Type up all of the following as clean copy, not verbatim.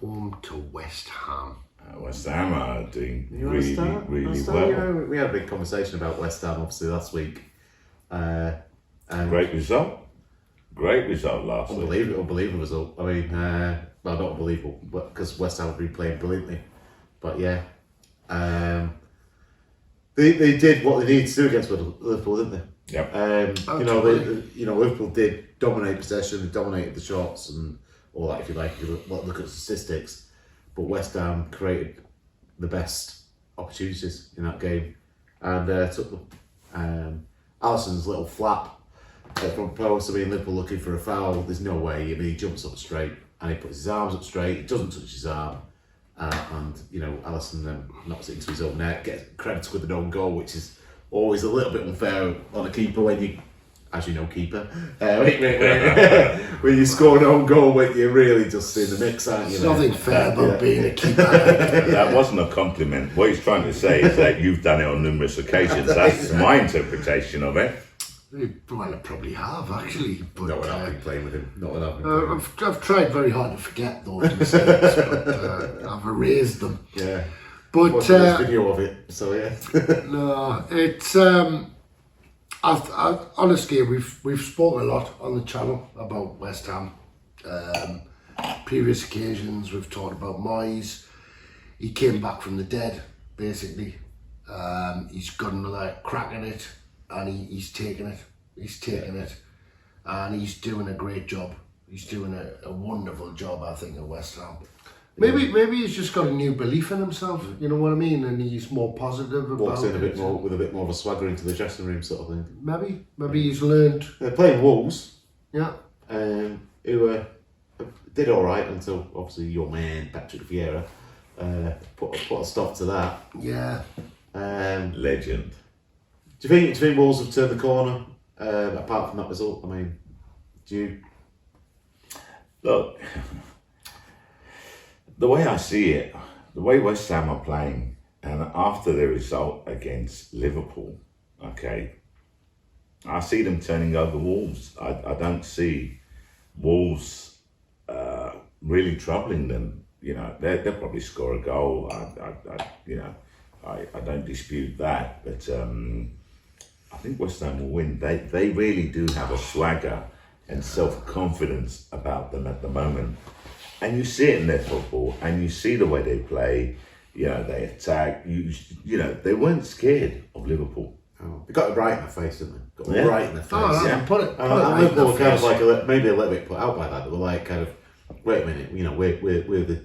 home to West Ham. West Ham are doing You really well. You know, we had a big conversation about West Ham obviously last week. And Great result last week. Unbelievable result. I mean, well, not unbelievable, but because West Ham have been playing brilliantly. But yeah, they did what they needed to do against Liverpool, didn't they? Yep. Liverpool did dominate possession, they dominated the shots and all that, if you like. If you look at statistics, but West Ham created the best opportunities in that game and took them. Alisson's little flap from post. I mean, Liverpool looking for a foul. There's no way. I mean, he jumps up straight and he puts his arms up straight. He doesn't touch his arm, and Alisson then knocks it into his own net. Gets credited with an own goal, which is always a little bit unfair on a keeper when you, as you know, keeper. When you score an own goal, when you're really just in the mix, aren't you? There's nothing fair about being a keeper. That wasn't a compliment. What he's trying to say is that you've done it on numerous occasions. That's my interpretation of it. Well, I probably have actually, but Not when I've been playing with him. Not when I've been playing with him. I've tried very hard to forget those mistakes, but I've erased them. Yeah. But Watched this video of it, so yeah. no, it's I've honestly we've spoken a lot on the channel about West Ham. Previous occasions we've talked about Moyes. He came back from the dead, basically. He's got another crack at it, and he's taken it. He's taken it, and he's doing a great job. He's doing a wonderful job, I think, at West Ham. Maybe he's just got a new belief in himself. You know what I mean, and he's more positive about Walks in it. with a bit more of a swagger into the dressing room, sort of thing. Maybe he's learned. They're playing Wolves, Yeah. who did all right until obviously your man Patrick Vieira put a stop to that. Yeah. Legend. Do you think Wolves have turned the corner? Apart from that result, I mean, do you? Look, the way I see it, the way West Ham are playing, and after the result against Liverpool, okay, I see them turning over Wolves. I don't see Wolves really troubling them. You know, they'll probably score a goal. I don't dispute that, but I think West Ham will win. They really do have a swagger and self-confidence about them at the moment. And you see it in their football, and you see the way they play. You know, they attack. You know, they weren't scared of Liverpool. Oh, they got it right in the face, didn't they? Got it right in the face. Oh, yeah. put it And right Liverpool in were the kind of face. like maybe a little bit put out by that. They were like, kind of, wait a minute, you know, we're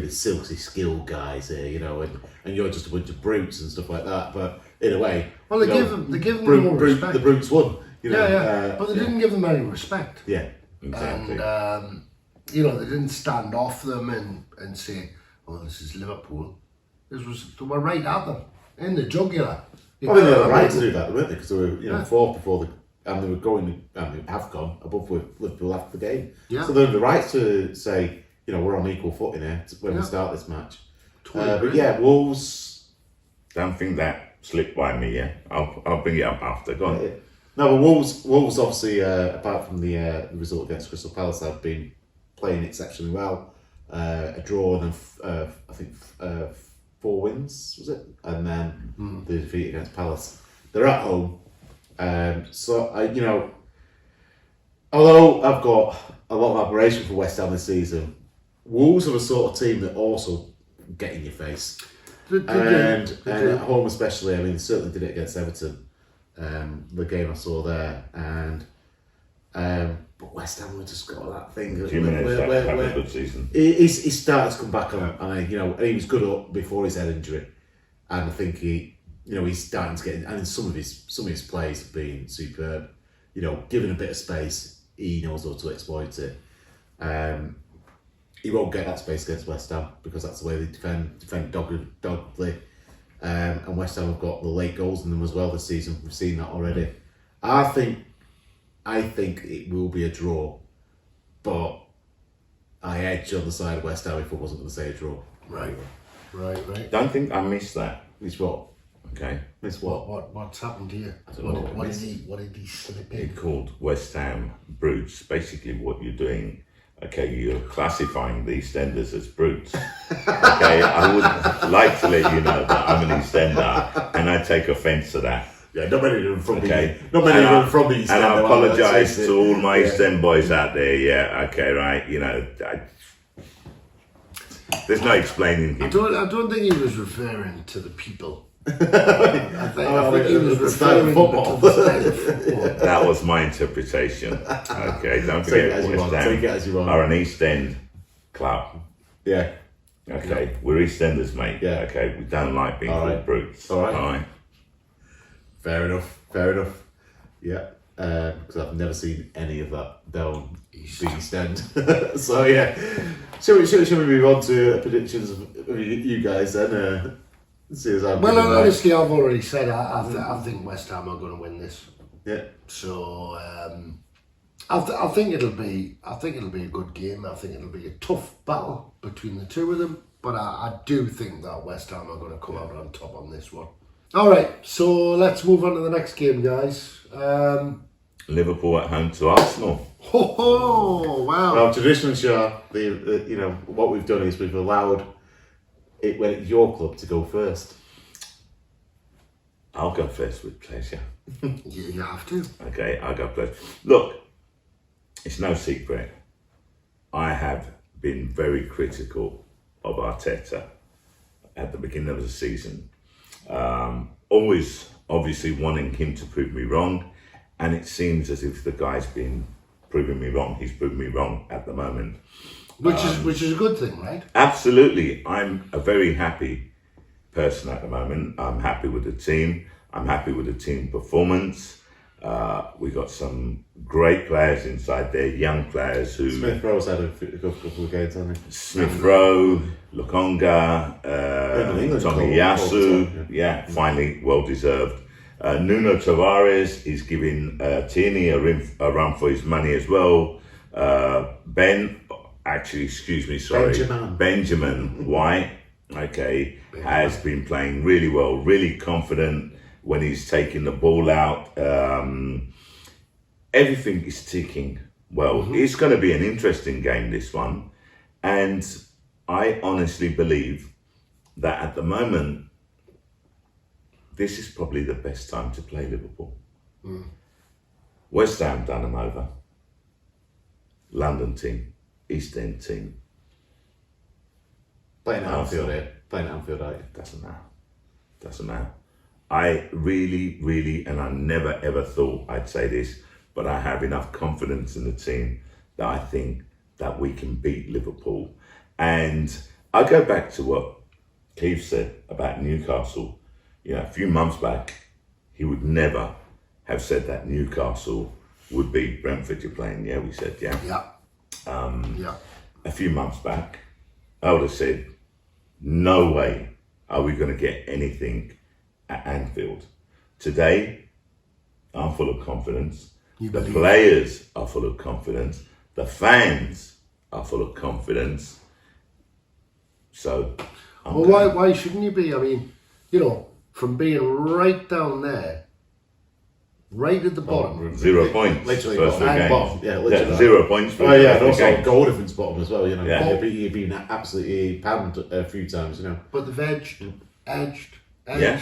the silky skilled guys here, you know, and you're just a bunch of brutes and stuff like that. But in a way, Well, they give them more respect. The brutes won. You know, Yeah. But they didn't give them any respect. Yeah. Exactly. And they didn't stand off them and say, "Oh, this is Liverpool." They were right at them in the jugular. I mean, they had the right to do that, weren't they? Because they were fourth before and they were going, and they have gone above with Liverpool after the game. Yeah. So they have the right to say, we're on equal footing here when we start this match. But yeah, Wolves. Don't think that slipped by me. Yeah, I'll bring it up after. Go on. No, but Wolves obviously, apart from the result against Crystal Palace, have been playing exceptionally well. A draw and I think 4 wins, was it? And then the defeat against Palace. They're at home, so although I've got a lot of admiration for West Ham this season, Wolves are the sort of team that also get in your face, and at home especially. I mean, certainly did it against Everton. The game I saw there, and but West Ham have just got that thing. Jimenez having a good season. He started to come back on, and he was good up before his head injury, and I think he's starting to get in, and some of his plays have been superb. Given a bit of space, he knows how to exploit it. He won't get that space against West Ham because that's the way they defend doggedly. And West Ham have got the late goals in them as well this season. We've seen that already. I think it will be a draw, but I edge on the side of West Ham if I wasn't going to say a draw. Right. Don't think I missed that. Miss what? Okay. Miss what? What's happened here? I don't know What did he slip in? It called West Ham brutes. Basically, what you're doing Okay, you're classifying the EastEnders as brutes. Okay, I would like to let you know that I'm an EastEnder and I take offence to that. Yeah, not many of them from Okay. not many of them from the East And End, I though, apologise let's to all my face East End boys out there. Yeah, okay, right. You know, there's no explaining I him. don't think he was referring to the people. I think he was the style of referring football. to the style of football. That was my interpretation. Okay, don't Take it forget as you West want, take it as you Ham want. are an East End club. Yeah. Okay, we're EastEnders, mate. Yeah. Okay, we don't like being All called right. brutes. All right. Fair enough. Fair enough. Yeah. Because I've never seen any of that down the East End. So yeah. Shall we move on to predictions of you guys then? See as I'm Well, thinking, honestly, I've already said I think West Ham are going to win this. yeah. So I think it'll be a good game. I think it'll be a tough battle between the two of them. But I do think that West Ham are going to come out on top on this one. All right, so let's move on to the next game, guys. Liverpool at home to Arsenal. Wow. Well, traditionally, sure, the what we've done is we've allowed it when it's your club to go first. I'll go first with pleasure. You have to. Okay, I'll go first. Look, it's no secret. I have been very critical of Arteta at the beginning of the season. Always, obviously, wanting him to prove me wrong. And it seems as if the guy's been proving me wrong. He's proven me wrong at the moment. Which is a good thing, right? Absolutely. I'm a very happy person at the moment. I'm happy with the team. I'm happy with the team performance. We got some great players inside there, young players who... Smith Rowe's had a couple of games, hasn't he? Smith Rowe, Lukonga, Tommy Yasu. Yeah, finally, well deserved. Nuno Tavares is giving Tierney a run for his money as well. Benjamin White, okay, has been playing really well, really confident when he's taking the ball out. Everything is ticking well. It's going to be an interesting game, this one. And I honestly believe that at the moment, this is probably the best time to play Liverpool. West Ham done them over. London team, East End team. Playing at Anfield here. Playing at Anfield, are you? Doesn't matter. I really, and I never ever thought I'd say this, but I have enough confidence in the team that I think that we can beat Liverpool. And I go back to what Keith said about Newcastle. You know, a few months back, he would never have said that Newcastle would beat Brentford. You're playing, yeah, we said, yeah. Yeah. A few months back, I would have said, no way are we going to get anything at Anfield. Today, I'm full of confidence. The players are full of confidence. The fans are full of confidence. So, why shouldn't you be? I mean, from being right down there, right at the bottom. 0 points. Literally first bottom. game. Bottom. Yeah, literally. Yeah, 0 points. Oh yeah, and first also game. goal difference bottom as well. Yeah. You've been absolutely panned a few times. But they've edged, Yeah.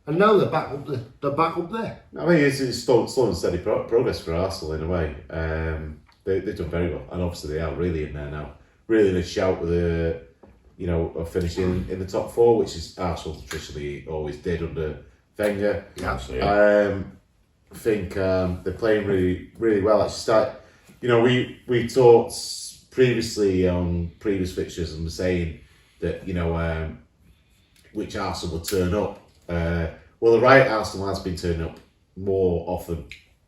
and now they're back up there. They're back up there. I mean, it's slow and steady progress for Arsenal in a way. They've done very well, and obviously they are really in there now. Really in a shout with of finishing in the top four, which is Arsenal traditionally always did under Wenger. Yeah, Absolutely. I think they're playing really, really well. We talked previously on previous fixtures and were saying that which Arsenal would turn up. Well, the right Arsenal has been turning up more often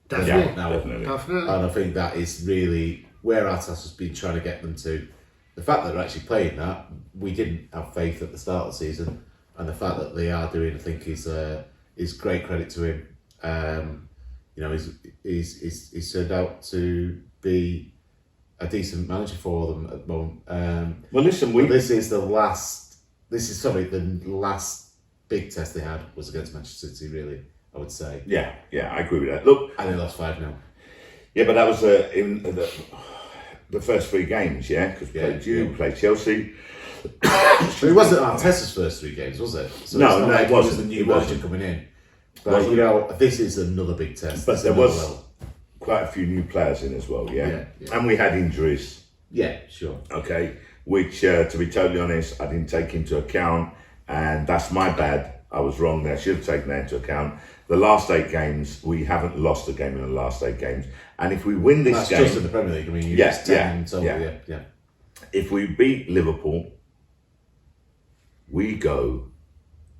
than Definitely. not now, Definitely. and I think that is really where Arteta has been trying to get them to. The fact that they're actually playing that, we didn't have faith at the start of the season, and the fact that they are doing, I think, is great credit to him. He's turned out to be a decent manager for them at the moment. Well, listen, this is the last big test they had was against Manchester City. Really, I would say. Yeah, I agree with that. Look, and they lost 5-0. yeah, but that was the first 3 games, because we played you, played Chelsea. But it wasn't Arteta's first 3 games, was it? So No, it's not like it wasn't. It was the new It manager wasn't. coming in. But you know, this is another big test. But It's there another was level. quite a few new players in as well, Yeah. And we had injuries, Yeah, sure. okay, which, to be totally honest, I didn't take into account, and that's my bad. I was wrong there. I should have taken that into account. The last 8 games, we haven't lost a game in the last 8 games, and if we win this That's game, just in the Premier League. I mean, you Yeah, just 10 yeah, total, yeah. yeah. if we beat Liverpool, we go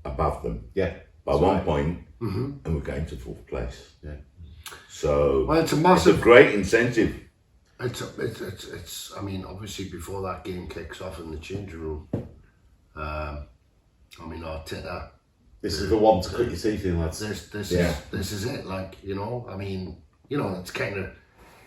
above them Yeah. by That's 1 right. point, and we're going to 4th place. Yeah. So Well, it's a it's a massive. great incentive. It's. I mean, obviously, before that game kicks off in the changing room, I mean, Arteta. This is the one to cut your teeth in, lads. This is it. Like, you know, I mean, you know, it's kind of,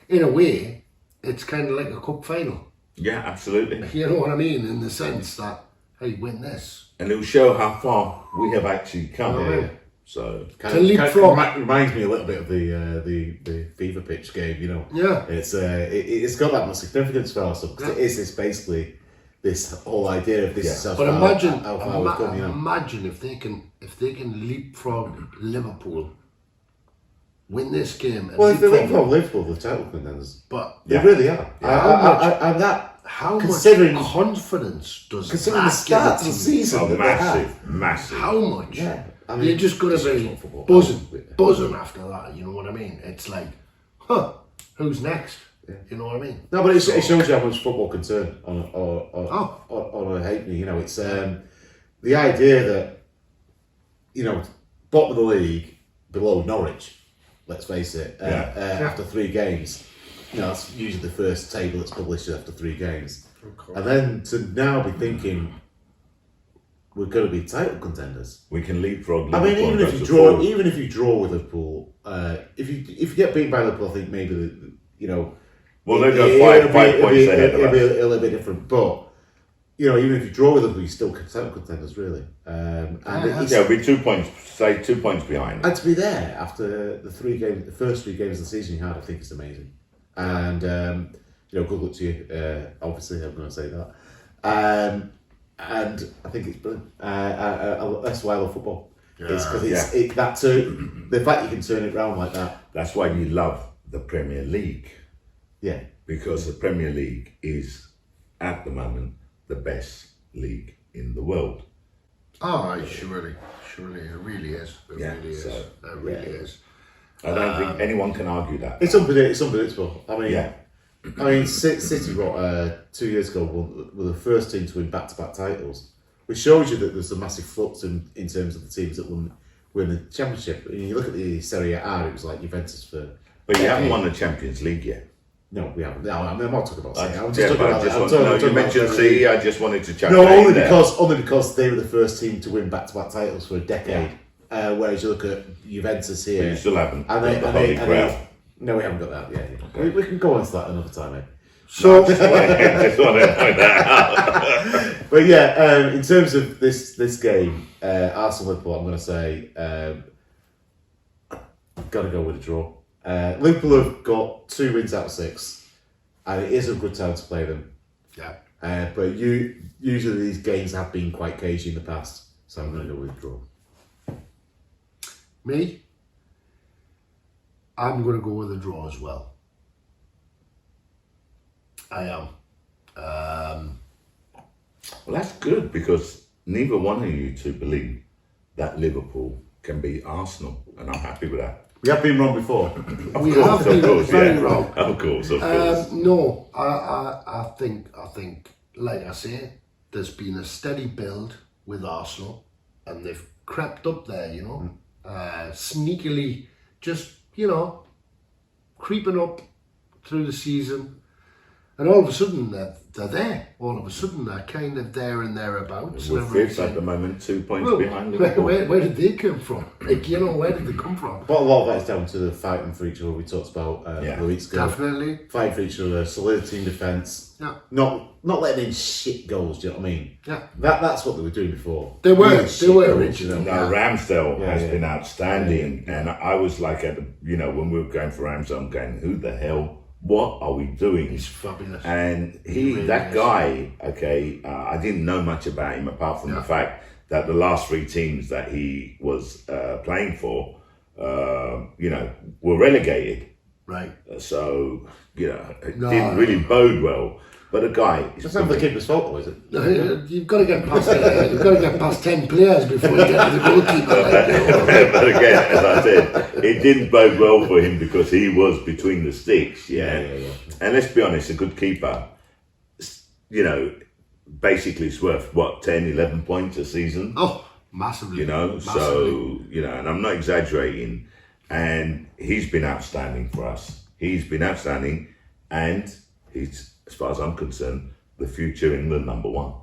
in a way, it's kind of like a cup final. Yeah, absolutely. You know what I mean? In the sense that, hey, win this. And it'll show how far we have actually come. Yeah. So To leapfrog. Reminds me a little bit of the fever pitch game. You know, Yeah. it's got that much significance for us because it is this this whole idea of this is how But far, imagine, how far we've come, you know. imagine if they can leapfrog Liverpool, win this game. And Well, if they leapfrog leapfrog Liverpool, the title contenders, but they really are. Yeah, That how considering much confidence does considering the that start of give the a team? season oh, that they had. massive. How much? Yeah, I mean, You're just going it's to be just football. buzzing after that. You know what I mean? It's like, who's next? You know what I mean? No, but it shows you how much football can turn on a halfpenny. You know, it's the idea that, you know, bottom of the league below Norwich. Let's face it. After 3 games, you know, that's usually the first table that's published after 3 games, and then to now be thinking we're going to be title contenders. We can leapfrog I Liverpool. mean, and go to even if you draw with Liverpool, if you get beaten by Liverpool, I think maybe you know. Well, they've got 5 points ahead of It'll be us. a little bit different, but you know, even if you draw with Liverpool, you still title contenders, really. And Yeah, we'll be 2 points. Say 2 points behind. and to be there after the first 3 games of the season you had, I think it's amazing. And you know, good luck to you. Obviously, I'm going to say that. And I think it's brilliant. That's why I love football. It's because the fact you can turn it around like that. That's why you love the Premier League, Yeah. because the Premier League is at the moment the best league in the world. Oh, surely, it really is. It Yeah, really is. so, It really is. I don't think anyone can argue that. It's unpredictable. I mean, Yeah. City, 2 years ago, were the first team to win back-to-back titles, which shows you that there's a massive flux in terms of the teams that win the championship. And you look at the Serie A, it was like Juventus for. But you haven't won the Champions League yet. No, we haven't. No, I'm not talking about City. I'm just Yeah, talking but about. I just I'm want- talking- no, I'm you talking about mentioned Premier League. City. I just wanted to chat. No, about only there. because they were the first team to win back-to-back titles for a decade. Whereas you look at Juventus here, But you still haven't. and they, got the and they, Holy and Grail. they, no, we haven't got that. Yeah. We can go on to that another time, mate. So, Just wanted to point that out. But yeah, in terms of this game, Arsenal Liverpool, I'm going to say, got to go with a draw. Liverpool have got 2 wins out of 6, and it is a good time to play them. yeah. But usually these games have been quite cagey in the past, so I'm going to go with a draw. Me, I'm going to go with a draw as well. I am. Well, that's good, because neither one of you two believe that Liverpool can beat Arsenal, and I'm happy with that. We have been wrong before. We have been very yeah. wrong. Of course. No, I think, like I say, there's been a steady build with Arsenal, and they've crept up there, you know, sneakily, just, you know, creeping up through the season, and all of a sudden they're there. All of a sudden they're kind of there and thereabouts. We're and fifth at everything. the moment, 2 points Well, behind Liverpool. where did they come from? Like, you know, where did they come from? But a lot of that is down to the fighting for each other we talked about a couple of weeks ago. Definitely. Fighting for each other, solidity in defence. Yeah. Not letting in shit goals, do you know what I mean? Yeah. That's what they were doing before. They were Shit goals, original. you know. No, Ramsdale has yeah. been outstanding, and I was like, when we were going for Ramsdale, I'm going, who the hell what are we doing? He's fabulous. And He really that is. guy, okay, I didn't know much about him apart from the fact that the last 3 teams that he was playing for, were relegated. Right. So, it didn't really bode well. But the guy... That's not the keeper's fault, though, is it? No, you've got to get past you've got to get past 10 players before you get to the goalkeeper. But again, as I said, it didn't bode well for him because he was between the sticks, yeah. And let's be honest, a good keeper, basically is worth, 10, 11 points a season? Oh, massively. Massively. So, and I'm not exaggerating, and he's been outstanding for us. He's been outstanding, and he's, as far as I'm concerned, the future England #1.